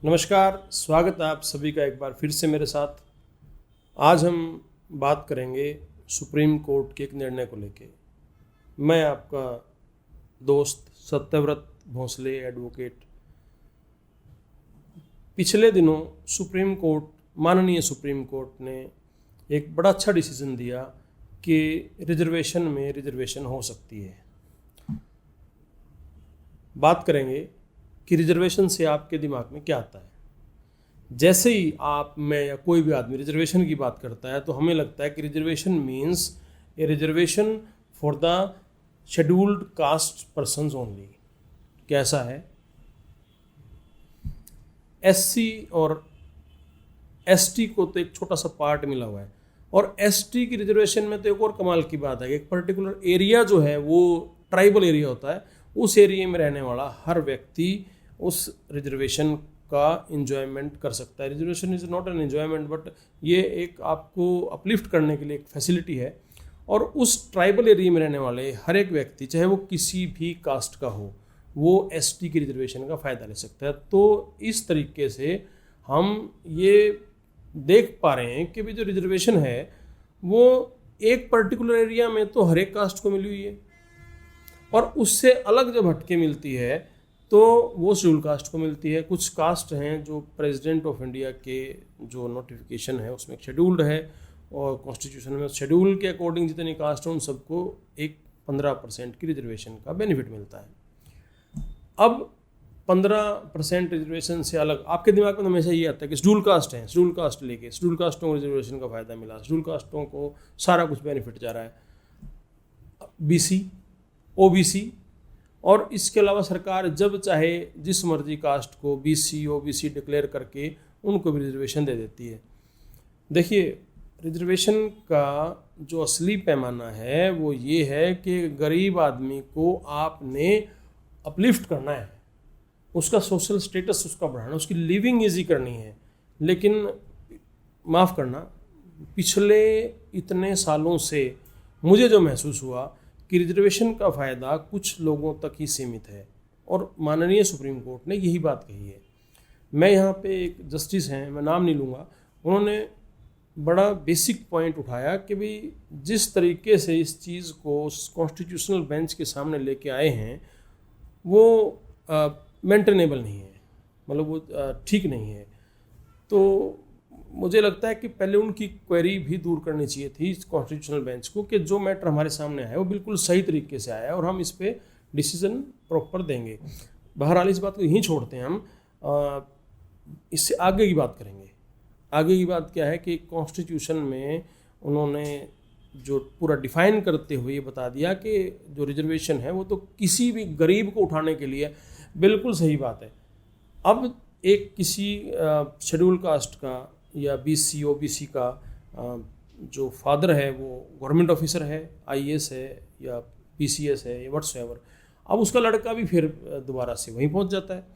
नमस्कार, स्वागत है आप सभी का एक बार फिर से मेरे साथ। आज हम बात करेंगे सुप्रीम कोर्ट के एक निर्णय को लेके। मैं आपका दोस्त सत्यव्रत भोसले एडवोकेट। पिछले दिनों माननीय सुप्रीम कोर्ट ने एक बड़ा अच्छा डिसीजन दिया कि रिजर्वेशन में रिजर्वेशन हो सकती है। बात करेंगे कि रिजर्वेशन से आपके दिमाग में क्या आता है। जैसे ही आप, मैं या कोई भी आदमी रिजर्वेशन की बात करता है तो हमें लगता है कि reservation means A reservation for the scheduled caste persons only. कैसा है? एससी और एसटी को तो एक छोटा सा पार्ट मिला हुआ है, और एसटी की रिजर्वेशन में तो एक और कमाल की बात है कि एक पर्टिकुलर एरिया जो है वो ट्राइबल एरिया होता है। उस एरिया में रहने वाला हर व्यक्ति उस रिजर्वेशन का इंजॉयमेंट कर सकता है। Reservation is not an enjoyment, but ये एक आपको अपलिफ्ट करने के लिए एक फैसिलिटी है। और उस ट्राइबल एरिया में रहने वाले हर एक व्यक्ति, चाहे वो किसी भी कास्ट का हो, वो एसटी की रिजर्वेशन का फ़ायदा ले सकता है। तो इस तरीके से हम ये देख पा रहे हैं कि भी जो रिजर्वेशन है वो एक पर्टिकुलर एरिया में तो हर एक कास्ट को मिली हुई है, और उससे अलग जब हटके मिलती है तो वो शेड्यूल कास्ट को मिलती है। कुछ कास्ट हैं जो प्रेसिडेंट ऑफ इंडिया के जो नोटिफिकेशन है उसमें शेड्यूल्ड है, और कॉन्स्टिट्यूशन में शेड्यूल के अकॉर्डिंग जितनी कास्ट हैं उन सबको एक 15% की रिजर्वेशन का बेनिफिट मिलता है। अब 15% रिजर्वेशन से अलग आपके दिमाग में हमेशा ये आता है कि शेड्यूल कास्ट हैं, शेड्यूल कास्ट लेके शेड्यूल कास्टों को रिजर्वेशन का फ़ायदा मिला, शेड्यूल कास्टों को सारा कुछ बेनिफिट जा रहा है। बीसी, ओबीसी, और इसके अलावा सरकार जब चाहे जिस मर्जी कास्ट को बीसी ओबीसी डिक्लेयर करके उनको भी रिजर्वेशन दे देती है। देखिए, रिजर्वेशन का जो असली पैमाना है वो ये है कि गरीब आदमी को आपने अपलिफ्ट करना है, उसका सोशल स्टेटस उसका बढ़ाना, उसकी लिविंग ईजी करनी है। लेकिन माफ़ करना, पिछले इतने सालों से मुझे जो महसूस हुआ कि रिजर्वेशन का फ़ायदा कुछ लोगों तक ही सीमित है, और माननीय सुप्रीम कोर्ट ने यही बात कही है। मैं यहाँ पे एक जस्टिस हैं, मैं नाम नहीं लूँगा, उन्होंने बड़ा बेसिक पॉइंट उठाया कि भाई जिस तरीके से इस चीज़ को कॉन्स्टिट्यूशनल बेंच के सामने लेके आए हैं वो मेंटेनेबल नहीं है, मतलब वो ठीक नहीं है। तो मुझे लगता है कि पहले उनकी क्वेरी भी दूर करनी चाहिए थी इस कॉन्स्टिट्यूशनल बेंच को, कि जो मैटर हमारे सामने आया है वो बिल्कुल सही तरीके से आया है और हम इस पर डिसीजन प्रॉपर देंगे। बहरहाल इस बात को यहीं छोड़ते हैं, हम इससे आगे की बात करेंगे। आगे की बात क्या है कि कॉन्स्टिट्यूशन में उन्होंने जो पूरा डिफाइन करते हुए ये बता दिया कि जो रिजर्वेशन है वो तो किसी भी गरीब को उठाने के लिए, बिल्कुल सही बात है। अब एक किसी शेड्यूल कास्ट का या बीसी ओबीसी का जो फादर है वो गवर्नमेंट ऑफिसर है, आईएएस है या पीसीएस है या व्हाट्सएवर, अब उसका लड़का भी फिर दोबारा से वहीं पहुंच जाता है।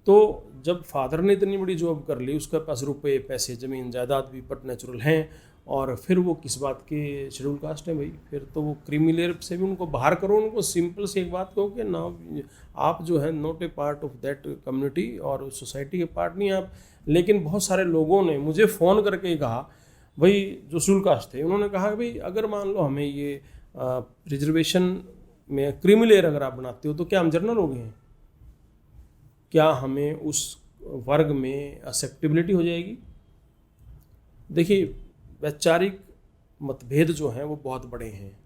तो जब फादर ने इतनी बड़ी जॉब कर ली, उसके पास रुपए पैसे ज़मीन जायदाद भी बट नेचुरल हैं, और फिर वो किस बात के शेड्यूल कास्ट है भाई? फिर तो वो क्रीमी लेयर से भी उनको बाहर करो, उनको सिंपल से एक बात कहो कि ना आप जो है not a part of that community और सोसाइटी के पार्ट नहीं आप। लेकिन बहुत सारे लोगों ने मुझे फ़ोन करके कहा, भाई जो शेड्यूल कास्ट थे, उन्होंने कहा कि भाई अगर मान लो हमें ये रिजर्वेशन में क्रीमी लेयर अगर आप बनाते हो तो क्या हम जर्नल हो गए हैं? क्या हमें उस वर्ग में एक्सेप्टेबिलिटी हो जाएगी? देखिए, वैचारिक मतभेद जो हैं वो बहुत बड़े हैं।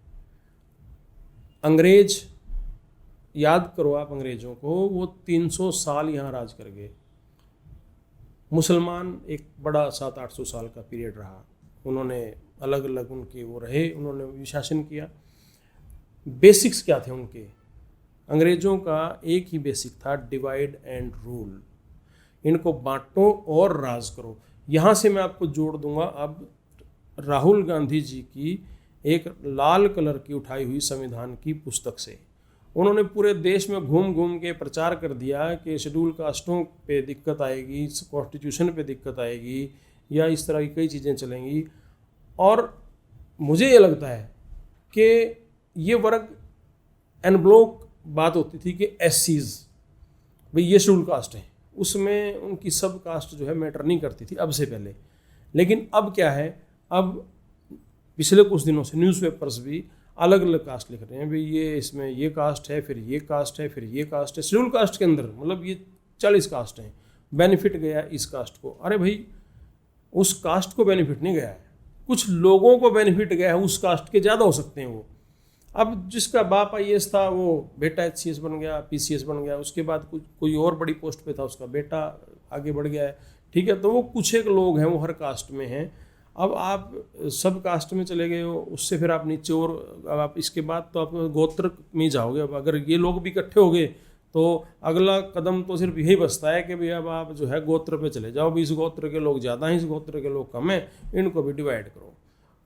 अंग्रेज, याद करो आप अंग्रेज़ों को, वो 300 साल यहाँ राज कर गए। मुसलमान एक बड़ा 700-800 साल का पीरियड रहा, उन्होंने अलग अलग उनके वो रहे, उन्होंने भी शासन किया। बेसिक्स क्या थे उनके? अंग्रेज़ों का एक ही बेसिक था, डिवाइड एंड रूल। इनको बांटो और राज करो। यहाँ से मैं आपको जोड़ दूंगा अब राहुल गांधी जी की एक लाल कलर की उठाई हुई संविधान की पुस्तक से। उन्होंने पूरे देश में घूम घूम के प्रचार कर दिया कि शेड्यूल कास्टों पे दिक्कत आएगी, कॉन्स्टिट्यूशन पे दिक्कत आएगी, या इस तरह की कई चीज़ें चलेंगी। और मुझे ये लगता है कि ये वर्ग एन ब्लॉक बात होती थी कि एससीज, भाई ये शेड्यूल कास्ट है, उसमें उनकी सब कास्ट जो है मैटर नहीं करती थी अब से पहले। लेकिन अब क्या है, अब पिछले कुछ दिनों से न्यूज़पेपर्स भी अलग अलग कास्ट लिख रहे हैं, भाई ये इसमें ये कास्ट है, फिर ये कास्ट है, फिर ये कास्ट है। शेड्यूल कास्ट के अंदर मतलब ये 40 कास्ट हैं, बेनिफिट गया इस कास्ट को। अरे भाई उस कास्ट को बेनिफिट नहीं गया है, कुछ लोगों को बेनिफिट गया है, उस कास्ट के ज़्यादा हो सकते हैं वो। अब जिसका बाप IAS था वो बेटा HCS बन गया, PCS बन गया, उसके बाद कोई और बड़ी पोस्ट पे था, उसका बेटा आगे बढ़ गया है, ठीक है। तो वो कुछ एक लोग हैं, वो हर कास्ट में हैं। अब आप सब कास्ट में चले गए हो, उससे फिर आप नीचे और अब आप इसके बाद तो आप गोत्र में ही जाओगे। अब अगर ये लोग भी इकट्ठे हो गए तो अगला कदम तो सिर्फ यही बचता है कि भाई अब आप जो है गोत्र पे चले जाओ, भी इस गोत्र के लोग ज़्यादा हैं, इस गोत्र के लोग कम हैं, इनको भी डिवाइड करो,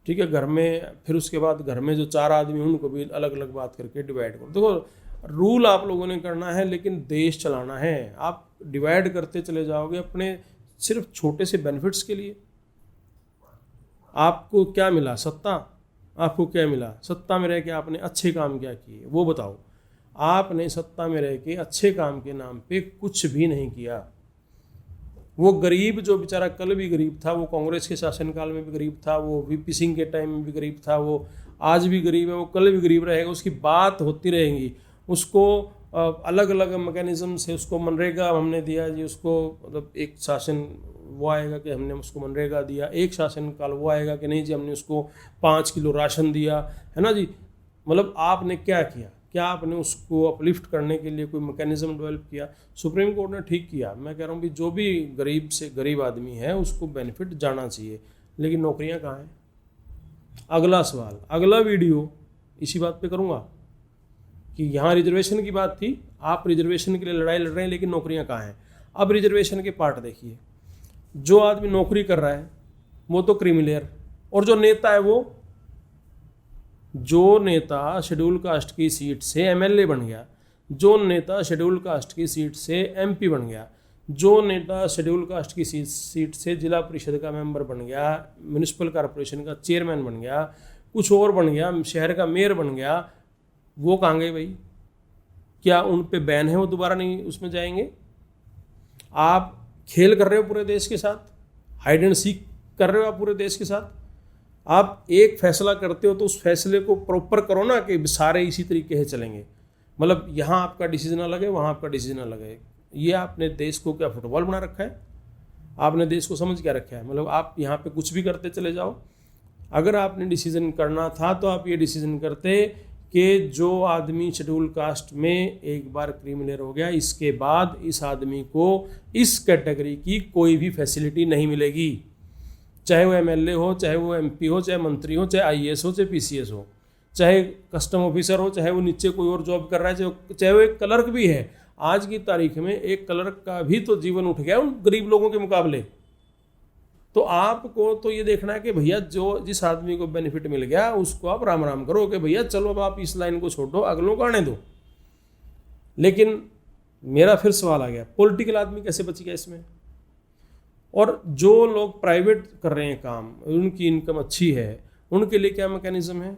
ठीक है। घर में फिर उसके बाद घर में जो 4 आदमी हैं उनको भी अलग अलग बात करके डिवाइड करो। देखो रूल आप लोगों ने करना है, लेकिन देश चलाना है। आप डिवाइड करते चले जाओगे अपने सिर्फ छोटे से बेनिफिट्स के लिए। आपको क्या मिला? सत्ता। आपको क्या मिला? सत्ता में रह के आपने अच्छे काम क्या किए वो बताओ। आपने सत्ता में रह के अच्छे काम के नाम पे कुछ भी नहीं किया। वो गरीब जो बेचारा कल भी गरीब था, वो कांग्रेस के शासनकाल में भी गरीब था, वो VP सिंह के टाइम में भी गरीब था, वो आज भी गरीब है, वो कल भी गरीब रहेगा, उसकी बात होती रहेगी। उसको अलग अलग मैकेनिज्म से उसको मनरेगा हमने दिया जी, उसको मतलब एक शासन वो आएगा कि हमने उसको मनरेगा दिया, एक शासनकाल वो आएगा कि नहीं जी हमने उसको 5 किलो राशन दिया, है ना जी। मतलब आपने क्या किया? क्या आपने उसको अपलिफ्ट करने के लिए कोई मैकेनिज्म डेवलप किया? सुप्रीम कोर्ट ने ठीक किया। मैं कह रहा हूँ भी जो भी गरीब से गरीब आदमी है उसको बेनिफिट जाना चाहिए, लेकिन नौकरियाँ कहाँ हैं? अगला सवाल, अगला वीडियो इसी बात पे करूँगा कि यहाँ रिजर्वेशन की बात थी, आप रिजर्वेशन के लिए लड़ाई लड़ रहे हैं, लेकिन नौकरियाँ कहाँ हैं? अब रिजर्वेशन के पार्ट देखिए। जो आदमी नौकरी कर रहा है वो तो क्रिमिनल, और जो नेता है जो नेता शेड्यूल कास्ट की सीट से MLA बन गया, जो नेता शेड्यूल कास्ट की सीट से MP बन गया, जो नेता शेड्यूल कास्ट की सीट से जिला परिषद का मेंबर बन गया, म्यूनिसिपल कॉरपोरेशन का चेयरमैन बन गया, कुछ और बन गया, शहर का मेयर बन गया, वो कहाँ गए भाई? क्या उन पे बैन है, वो दोबारा नहीं उसमें जाएंगे? आप खेल कर रहे हो पूरे देश के साथ, हाइड एंड सीक कर रहे हो आप पूरे देश के साथ। आप एक फैसला करते हो तो उस फैसले को प्रॉपर करो ना कि सारे इसी तरीके से चलेंगे। मतलब यहाँ आपका डिसीजन अलग है, वहाँ आपका डिसीजन अलग है। ये आपने देश को क्या फुटबॉल बना रखा है? आपने देश को समझ क्या रखा है? मतलब आप यहाँ पे कुछ भी करते चले जाओ। अगर आपने डिसीजन करना था तो आप ये डिसीजन करते कि जो आदमी शेड्यूल कास्ट में एक बार क्रिमिनल हो गया, इसके बाद इस आदमी को इस कैटेगरी की कोई भी फैसिलिटी नहीं मिलेगी, चाहे वो MLA हो, चाहे वो MP हो, चाहे मंत्री हो, चाहे IAS हो, चाहे PCS हो, चाहे कस्टम ऑफिसर हो, चाहे वो नीचे कोई और जॉब कर रहा है, चाहे वो एक क्लर्क भी है। आज की तारीख में एक क्लर्क का भी तो जीवन उठ गया उन गरीब लोगों के मुकाबले। तो आपको तो ये देखना है कि भैया जो जिस आदमी को बेनिफिट मिल गया उसको आप राम राम करो कि भैया चलो अब आप इस लाइन को छोड़ दो, अगलों को आने दो। लेकिन मेरा फिर सवाल आ गया, पॉलिटिकल आदमी कैसे बच गया इसमें? और जो लोग प्राइवेट कर रहे हैं काम, उनकी इनकम अच्छी है, उनके लिए क्या मैकेनिज्म है?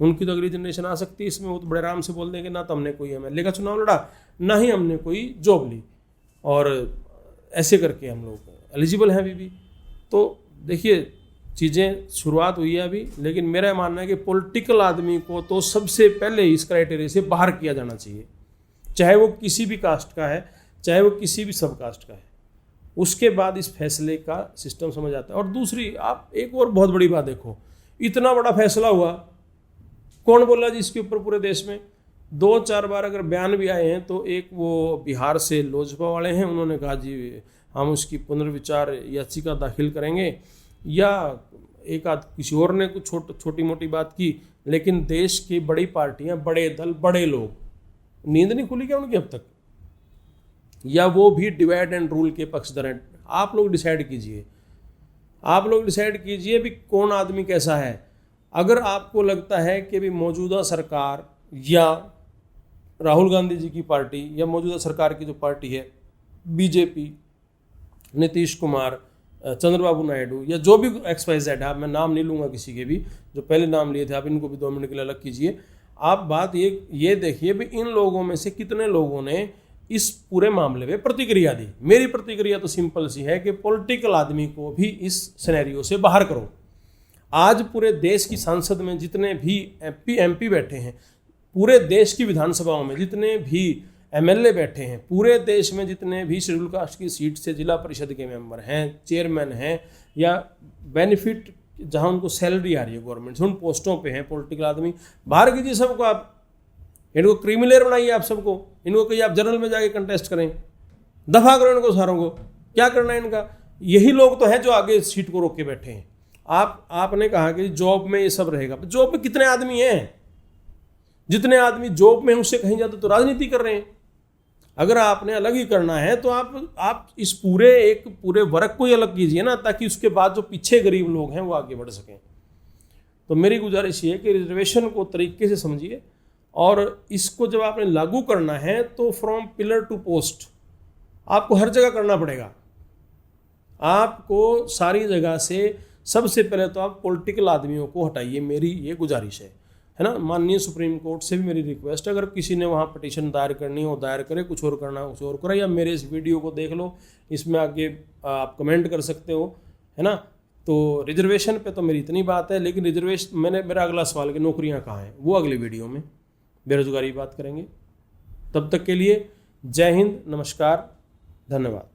उनकी तो अगली जनरेशन आ सकती है इसमें, वो तो बड़े आराम से बोल देंगे ना तो हमने कोई MLA का चुनाव लड़ा, ना ही हमने कोई जॉब ली, और ऐसे करके हम लोग एलिजिबल हैं अभी भी। तो देखिए चीज़ें शुरुआत हुई है अभी, लेकिन मेरा मानना है कि पॉलिटिकल आदमी को तो सबसे पहले इस क्राइटेरिया से बाहर किया जाना चाहिए, चाहे वो किसी भी कास्ट का है, चाहे वो किसी भी सब कास्ट का है। उसके बाद इस फैसले का सिस्टम समझ आता है। और दूसरी, आप एक और बहुत बड़ी बात देखो, इतना बड़ा फैसला हुआ, कौन बोला जी इसके ऊपर पूरे देश में? 2-4 बार अगर बयान भी आए हैं तो एक वो बिहार से लोजपा वाले हैं, उन्होंने कहा जी हम उसकी पुनर्विचार याचिका दाखिल करेंगे, या एक आध किसी और ने कुछ छोटी मोटी बात की। लेकिन देश की बड़ी पार्टियां, बड़े दल, बड़े लोग, नींद नहीं खुली क्या उनकी अब तक? या वो भी डिवाइड एंड रूल के पक्षधर हैं? आप लोग डिसाइड कीजिए, आप लोग डिसाइड कीजिए भी कौन आदमी कैसा है। अगर आपको लगता है कि भी मौजूदा सरकार या राहुल गांधी जी की पार्टी या मौजूदा सरकार की जो पार्टी है BJP, नीतीश कुमार, चंद्रबाबू नायडू, या जो भी XYZ है, आप मैं नाम नहीं लूँगा किसी के भी, जो पहले नाम लिए थे आप इनको भी 2 मिनट के लिए अलग कीजिए। आप बात ये देखिए भी इन लोगों में से कितने लोगों ने इस पूरे मामले में प्रतिक्रिया दी। मेरी प्रतिक्रिया तो सिंपल सी है कि पॉलिटिकल आदमी को भी इस सिनेरियो से बाहर करो। आज पूरे देश की संसद में जितने भी एमपी बैठे हैं, पूरे देश की विधानसभाओं में जितने भी एमएलए बैठे हैं, पूरे देश में जितने भी शेड्यूल कास्ट की सीट से जिला परिषद के मेंबर हैं, चेयरमैन हैं, या बेनिफिट जहां उनको सैलरी आ रही है गवर्नमेंट से, उन पोस्टों पे हैं पॉलिटिकल आदमी, बाहर कीजिए सबको। आप इनको क्रिमिनल बनाइए, आप सबको, इनको कहिए आप जनरल में जाके कंटेस्ट करें, दफा करो इनको सारों को। क्या करना है इनका? यही लोग तो हैं जो आगे सीट को रोक के बैठे हैं। आपने कहा कि जॉब में ये सब रहेगा, जॉब में कितने आदमी हैं? जितने आदमी जॉब में उससे कहीं ज्यादा तो राजनीति कर रहे हैं। अगर आपने अलग ही करना है तो आप इस पूरे वर्ग को ही अलग कीजिए ना, ताकि उसके बाद जो पीछे गरीब लोग हैं वो आगे बढ़ सकें। तो मेरी गुजारिश ये है कि रिजर्वेशन को तरीके से समझिए, और इसको जब आपने लागू करना है तो फ्रॉम पिलर टू पोस्ट आपको हर जगह करना पड़ेगा। आपको सारी जगह से सबसे पहले तो आप पॉलिटिकल आदमियों को हटाइए, मेरी ये गुजारिश है ना। माननीय सुप्रीम कोर्ट से भी मेरी रिक्वेस्ट है, अगर किसी ने वहाँ पिटीशन दायर करनी हो दायर करे, कुछ और करना कुछ और करे, या मेरे इस वीडियो को देख लो, इसमें आगे आप कमेंट कर सकते हो, है ना। तो रिजर्वेशन पे तो मेरी इतनी बात है, लेकिन रिजर्वेशन मेरा अगला सवाल कि नौकरियाँ कहाँ हैं, वो अगली वीडियो में बेरोजगारी बात करेंगे। तब तक के लिए जय हिंद, नमस्कार, धन्यवाद।